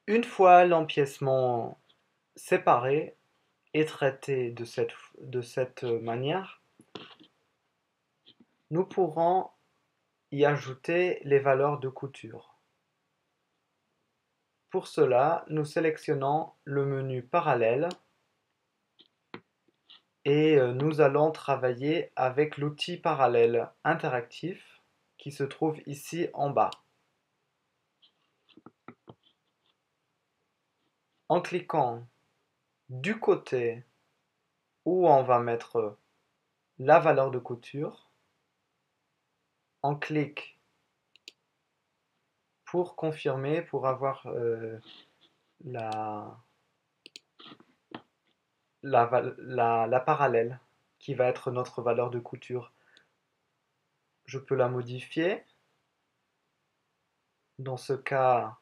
Une fois l'empiècement séparé et traité de cette manière, nous pourrons y ajouter les valeurs de couture. Pour cela, nous sélectionnons le menu parallèle et nous allons travailler avec l'outil parallèle interactif qui se trouve ici en bas. En cliquant du côté où on va mettre la valeur de couture, on clique pour confirmer, pour avoir la, la parallèle qui va être notre valeur de couture. Je peux la modifier. Dans ce cas,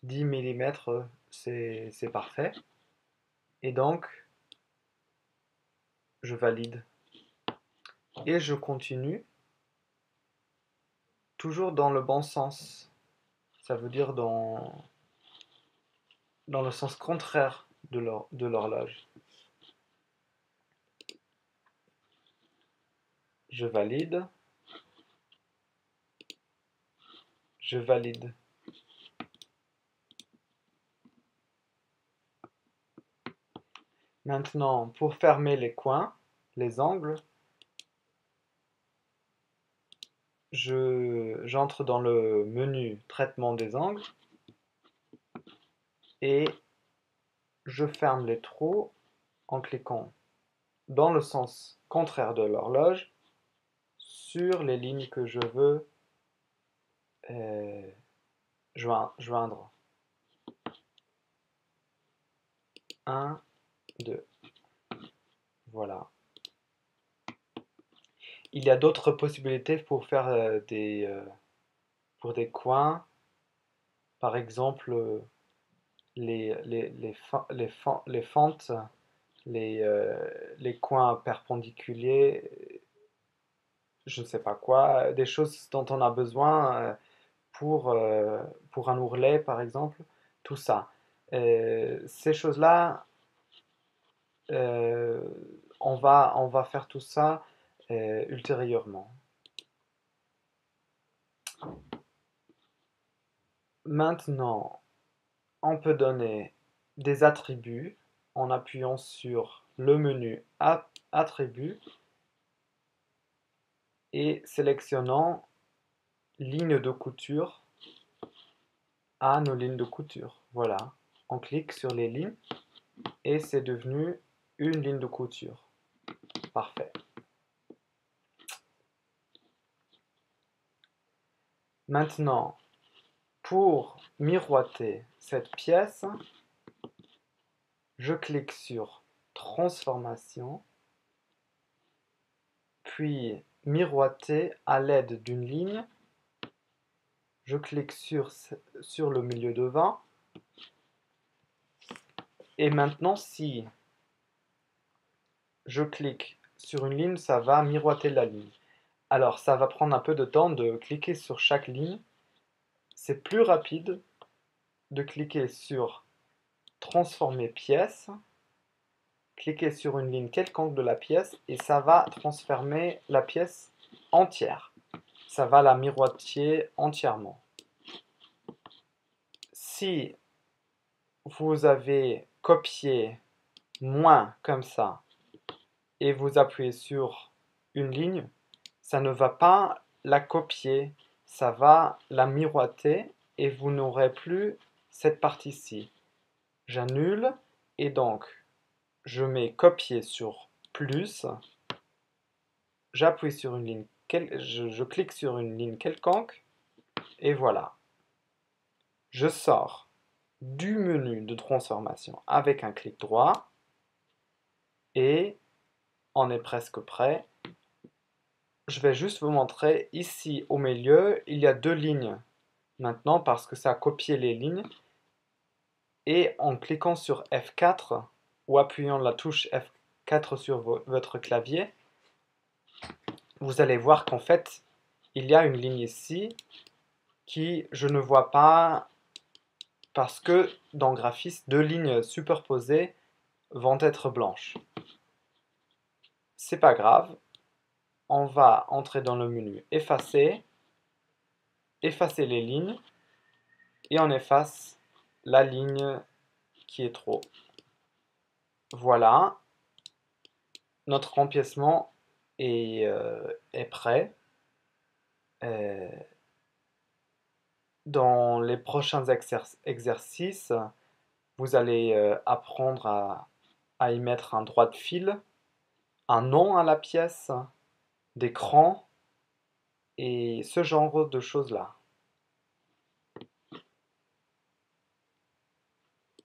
10 mm, c'est parfait. Et donc, je valide. Et je continue, toujours dans le bon sens. Ça veut dire dans le sens contraire de l'horloge. Je valide. Je valide. Maintenant, pour fermer les coins, les angles, j'entre dans le menu traitement des angles et je ferme les trous en cliquant dans le sens contraire de l'horloge sur les lignes que je veux joindre. 1, 2. Voilà. Il y a d'autres possibilités pour faire pour des coins. Par exemple, les fentes, les coins perpendiculaires, je ne sais pas quoi, des choses dont on a besoin pour un ourlet, par exemple, tout ça. Ces choses-là, euh, on va faire tout ça ultérieurement. Maintenant, on peut donner des attributs en appuyant sur le menu Attributs et sélectionnant ligne de couture à nos lignes de couture. Voilà, on clique sur les lignes et c'est devenu une ligne de couture. Parfait. Maintenant, pour miroiter cette pièce, je clique sur Transformation, puis miroiter à l'aide d'une ligne. Je clique sur le milieu devant. Et maintenant, si je clique sur une ligne, ça va miroiter la ligne. Alors, ça va prendre un peu de temps de cliquer sur chaque ligne. C'est plus rapide de cliquer sur Transformer pièce, cliquer sur une ligne quelconque de la pièce et ça va transformer la pièce entière. Ça va la miroiter entièrement. Si vous avez copié moins comme ça et vous appuyez sur une ligne, ça ne va pas la copier, ça va la miroiter et vous n'aurez plus cette partie-ci. J'annule et donc je mets copier sur plus, j'appuie sur une ligne, je clique sur une ligne quelconque et voilà. Je sors du menu de transformation avec un clic droit et on est presque prêt. Je vais juste vous montrer ici au milieu, il y a deux lignes maintenant parce que ça a copié les lignes et en cliquant sur F4 ou appuyant la touche F4 sur votre clavier, vous allez voir qu'en fait il y a une ligne ici qui je ne vois pas parce que dans Graphis, deux lignes superposées vont être blanches. C'est pas grave, on va entrer dans le menu effacer, effacer les lignes, et on efface la ligne qui est trop. Voilà, notre remplacement est prêt. Dans les prochains exercices, vous allez apprendre à y mettre un droit de fil, un nom à la pièce, des crans et ce genre de choses-là.